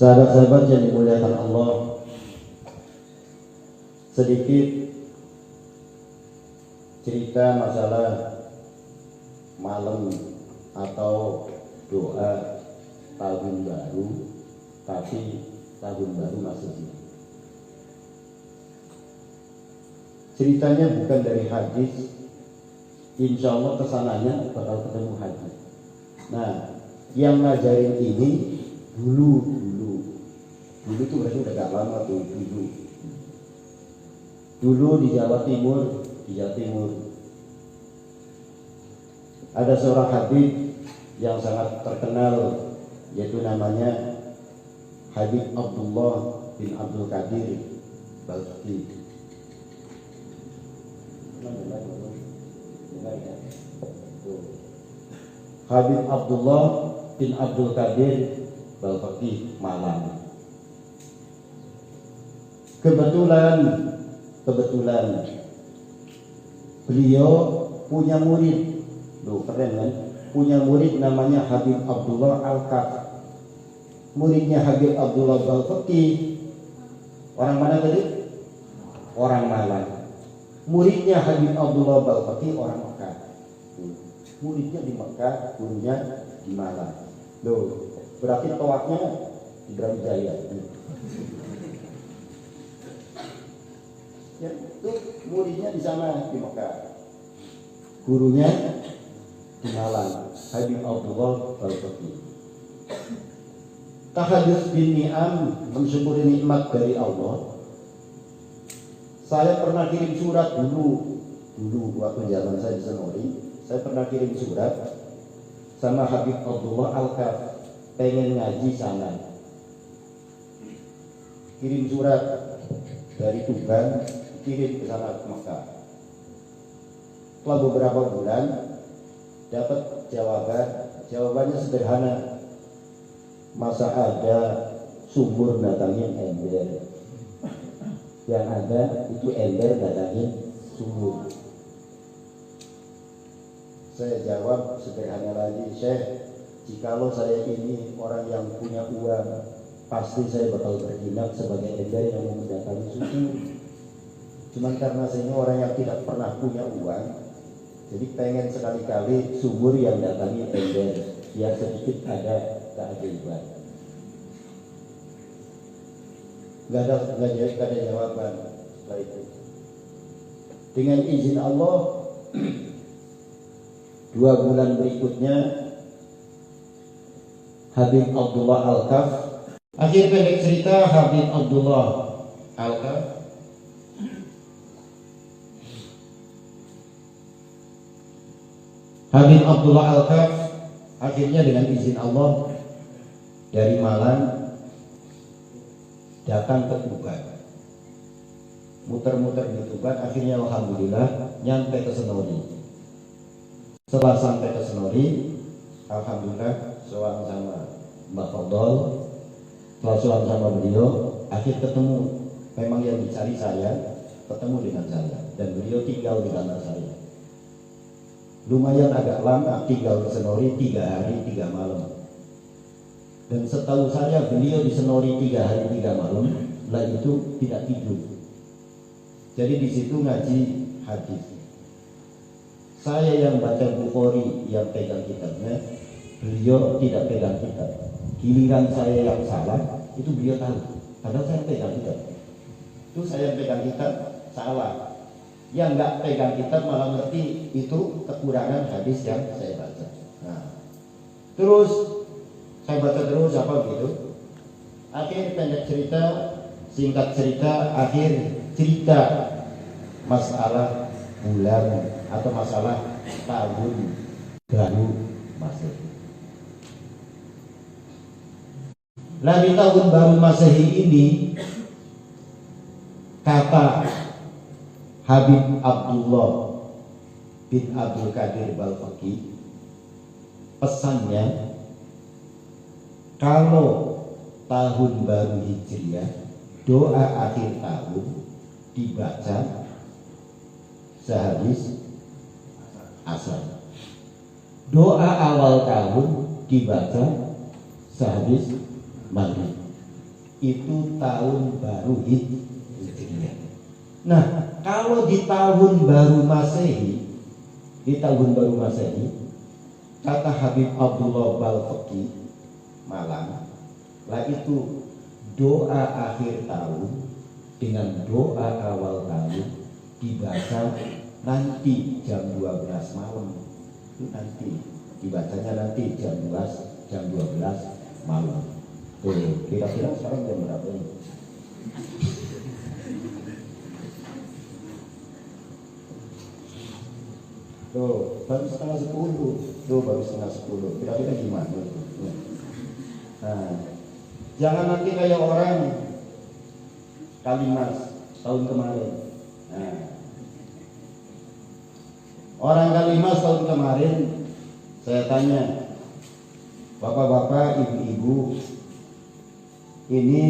Sahabat-sahabat yang dimuliakan Allah, sedikit cerita masalah malam atau doa tahun baru, tapi tahun baru Masehi. Ceritanya bukan dari hadis, insya Allah kesananya bakal ketemu hadis. Nah, yang ngajarin ini dulu itu berarti udah gak lama tuh. Dulu di Jawa Timur ada seorang habib yang sangat terkenal, yaitu namanya Habib Abdullah bin Abdul Qadir Balfaqih. Habib Abdullah bin Abdul Qadir Balfaqih Malang. Kebetulan beliau punya murid, loh keren kan? Punya murid namanya Habib Abdullah Al-Kaf. Muridnya Habib Abdullah Balfaqih orang mana tadi? Orang Malang. Muridnya Habib Abdullah Balfaqih orang Mekah. Muridnya di Mekah, gurunya di Malang. Loh, berarti tawaknya di Brawijaya. Ya, itu muridnya di sana di Mekah, gurunya di Malang, Habib Abdullah Balfaqih. Tahadus bin ni'am, mensyukuri nikmat dari Allah. Saya pernah kirim surat dulu waktu zaman saya di Senori. Saya pernah kirim surat sama Habib Abdullah Al-Kaf, pengen ngaji sana. Kirim surat dari Tuban, kirim ke sana ke Mekah. Setelah beberapa bulan dapat jawabannya sederhana. Masa ada sumur datangin ember, yang ada itu ember datangin sumur. Saya jawab sederhana lagi, Syekh, jikalau saya ini orang yang punya uang, pasti saya bakal bertindak sebagai ember yang mau mendatangi sumur. Cuman karena saya ini orang yang tidak pernah punya uang, jadi pengen sekali-kali sumur yang datangi ember, biar sedikit ada keajaiban. Gak ada jawaban setelah itu. Dengan izin Allah, 2 bulan berikutnya Habib Abdullah Al-Kaf, akhir pendek cerita, Habib Abdullah Al-Kaf Habib Abdullah Al-Kaf akhirnya dengan izin Allah dari Malang datang ke Tuban, muter-muter di Tuban, akhirnya alhamdulillah nyampe ke Senori. Setelah sampai ke Senori, alhamdulillah sowan sama Mbak Fadol. Setelah sowan sama beliau, akhir ketemu. Memang yang dicari saya, ketemu dengan saya, dan beliau tinggal di kamar saya. Lumayan agak lama tinggal di Senori, 3 hari 3 malam. Dan setahu saya beliau di Senori 3 hari 3 malam, setelah itu tidak tidur. Jadi di situ ngaji hadis. Saya yang baca Bukhari yang pegang kitabnya, beliau tidak pegang kitab. Giliran saya yang salah, itu beliau tahu. Padahal saya pegang kitab. Itu saya pegang kitab salah. Yang nggak pegang kitab malah ngerti itu kekurangan hadis yang saya baca. Nah, terus saya baca terus apa gitu. Akhir pendek cerita, singkat cerita, akhir cerita masalah bulan atau masalah tahun baru Masehi. Nah, di tahun baru Masehi ini kata Habib Abdullah bin Abdul Qadir Balfaqih, pesannya, kalau tahun baru Hijriah, doa akhir tahun dibaca sehabis asar. Doa awal tahun dibaca sehabis maghrib. itu tahun baru Hijriah. Nah, kalau di tahun baru Masehi, kata Habib Abdullah Balfaqi Malang, lah itu doa akhir tahun dengan doa awal tahun dibaca nanti jam 12 malam. Itu nanti dibacanya nanti jam 12 malam. Tuh, kira-kira sekarang jam berapa ini? Tuh, baru setengah 10. Tuh, baru setengah 10. Kira-kira gimana? Nah, jangan nanti kayak orang Kalimas tahun kemarin. Nah, orang Kalimas tahun kemarin, saya tanya, bapak-bapak, ibu-ibu, ini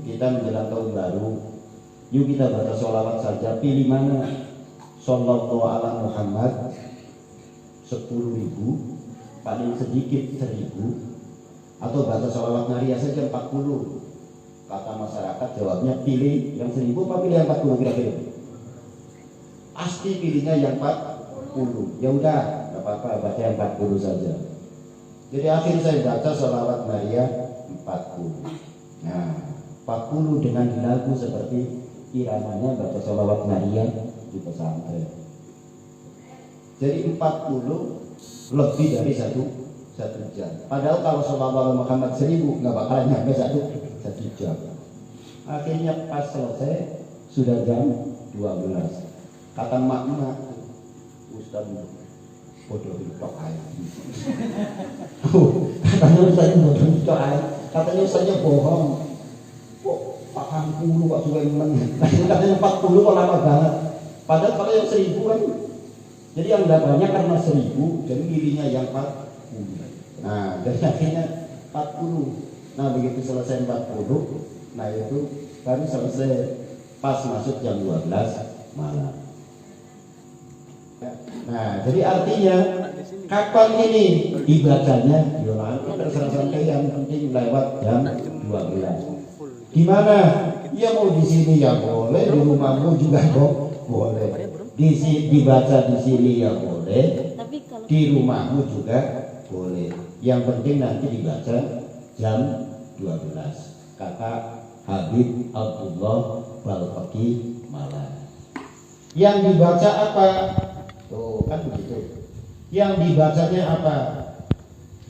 kita menjelang tahun baru, yuk kita baca sholawat saja. Pilih mana? Sallallahu ala Muhammad 10.000, paling sedikit 1.000, atau baca sholawat Naria saja 40. Kata masyarakat jawabnya pilih yang 1.000 apa pilih yang 40 kira-kira? Pasti pilihnya yang 40. Ya udah, nggak apa-apa, baca yang 40 saja. Jadi akhirnya saya baca sholawat Naria 40. Nah, 40 dengan lagu seperti iramanya baca sholawat Naria di pesantren. Jadi 40 lebih dari satu jam. Padahal kalau sholawat Muhammad 1.000 nggak bakalan nyampe satu jam. Akhirnya pas selesai sudah jam 12. Kata mak-mak, Ustaz bodoh tok aja. Katanya Ustaz bodoh tok aja. Katanya Ustaznya bohong. Kok 40 kok suka menang. Katanya 40 kok lama banget. Padahal kalau yang 1.000 kan, jadi yang banyak karena 1.000, jadi pilihnya yang 40. Nah, jadi akhirnya 40. Nah, begitu selesai 40, nah itu baru selesai pas masuk jam 12 malam. Nah, jadi artinya kapan ini dibacanya? Yolan, terserah sampai yang penting lewat jam 12. Di mana? Ya mau di sini ya boleh, di rumahmu juga boleh. Dibaca di sini ya boleh, di rumahmu juga boleh. Yang penting nanti dibaca jam 12. Kata Habib Abdullah Balfaqi Malang. Yang dibaca apa? Tuh kan begitu. Yang dibacanya apa?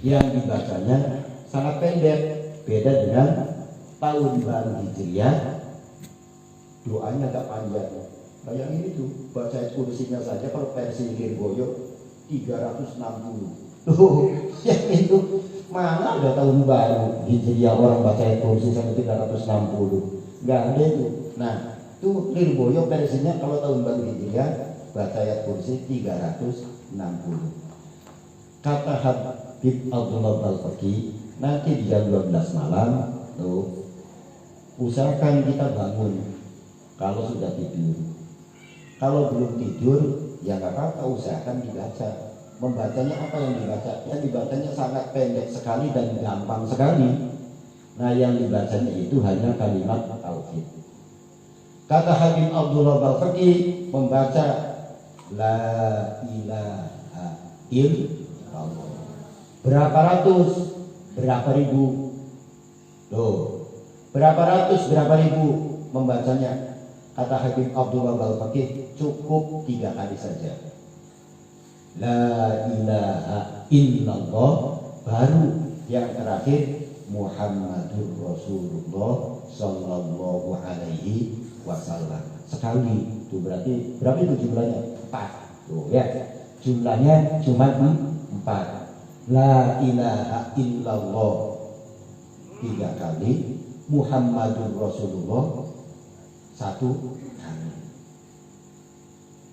Yang dibacanya sangat pendek, beda dengan tahun baru Hijriah. Doanya agak panjang. Kayak ini tuh, baca kursinya saja kalau versi Lirboyo 360. Tuh, yang itu mana ada tahun baru Hijriah orang baca kursi sampai 360. Enggak ada itu. Nah, itu Lirboyo versinya kalau tahun baru Hijriah baca ayat kursi 360. Kata Habib Abdullah Balfaqi, nanti di jam 12 malam tuh usahakan kita bangun kalau sudah tidur. Kalau belum tidur ya nggak apa-apa, usahakan dibaca. Membacanya apa yang dibaca? Yang dibacanya sangat pendek sekali dan gampang sekali. Nah, yang dibacanya itu hanya kalimat tauhid. Kata Habib Abdullah Balfaqi membaca la ilaha illallah. Berapa ratus? Berapa ribu? Loh, berapa ratus? Berapa ribu membacanya? Kata Habib Abdullah Balfaqi cukup 3 kali saja. La ilaha illallah, baru yang terakhir Muhammadur Rasulullah sallallahu alaihi wasallam. Sekali itu berarti berapa itu jumlahnya? 4. Tuh ya. Jumlahnya cuma 4. La ilaha illallah 3 kali, Muhammadur Rasulullah 1 kali.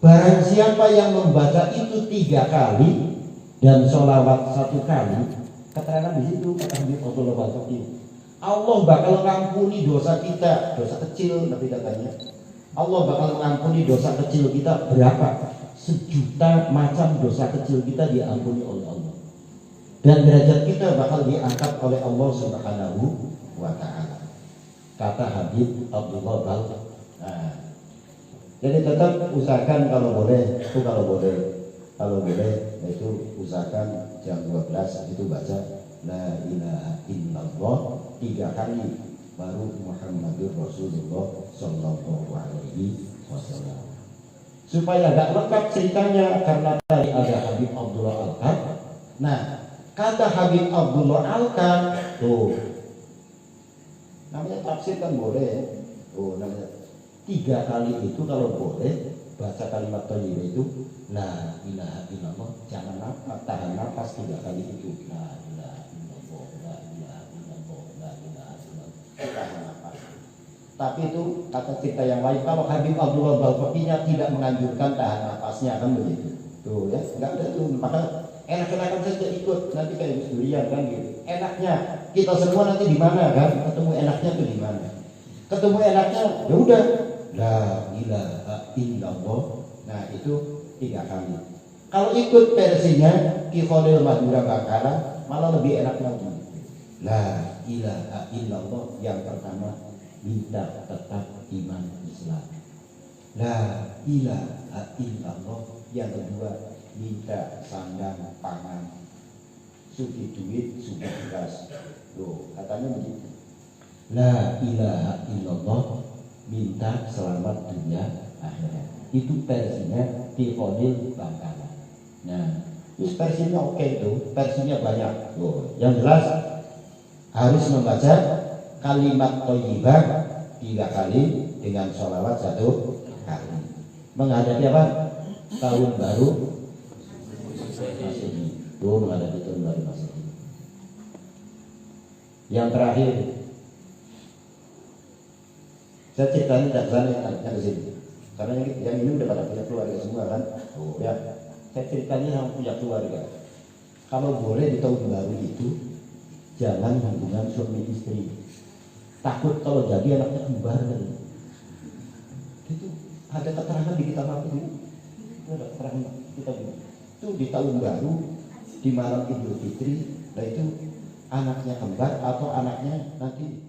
Barang siapa yang membaca itu 3 kali dan sholawat 1 kali, keterangan di situ kata Habib Abdullah Balfaqi, Allah bakal mengampuni dosa kita, dosa kecil tapi katanya Allah bakal mengampuni dosa kecil kita berapa? 1.000.000 macam dosa kecil kita diampuni oleh Allah. Dan derajat kita bakal diangkat oleh Allah Subhanahu wa ta'ala. kata Habib Abdullah Bal. Nah, jadi tetap usahakan kalau boleh itu usahakan jam 12 itu baca la ilaha illallah 3 kali baru Muhammadur Rasulullah Sallallahu Alaihi Wasallam. Supaya gak lengkap ceritanya karena tadi ada Habib Abdullah Al-Qad. Nah, kata Habib Abdullah Al-Qad tuh namanya tafsir kan boleh. Oh, namanya 3 kali itu kalau boleh baca kalimat thayyibah itu la ilaha illallah, jangan tahan nafas 3 kali itu la ilaha illallah, la ilaha illallah, la ilaha illallah, tahan nafas. Tapi itu kata cerita yang lain, kalau Habib Abdullah Balfaqinya tidak menganjurkan tahan nafasnya, kan begitu. Tuh ya, enggak ada tuh, maka enak-enakan saja ikut, nanti kayak Gus Durian kan gitu. Enaknya kita semua nanti di mana kan? Ketemu enaknya tuh di mana? Ketemu enaknya, ya udah la ilaha illallah. Nah itu 3 kali. Kalau ikut versinya Ki Khalil Madura Bangkalan malah lebih enak lagi. La ilaha illallah yang pertama minta tetap iman Islam. La ilaha illallah yang kedua minta sandang pangan, sugi duit, sugi beras. Loh, katanya begitu. La ilaha illallah minta selamat dunia akhirat. Itu versinya Ki Khalil Bangkalan. Nah, itu versinya oke itu, versinya banyak. Loh, yang jelas harus membaca kalimat thayyibah 3 kali dengan sholawat 1 kali. Menghadapi apa? Tahun baru Masehi. Tuh, menghadapi tahun baru Masehi. Yang terakhir, saya ceritain tidak sana yang di sini, karena yang ini udah pada punya keluarga semua kan. Oh ya, saya ceritanya yang punya keluarga. Kalau boleh di tahun baru itu jangan hubungan suami istri. Takut kalau jadi anaknya kembar. Itu ada keterangan di kitab apa itu? Ada keterangan kitab itu di tahun baru, di malam Idul Fitri, nah itu anaknya kembar atau anaknya nanti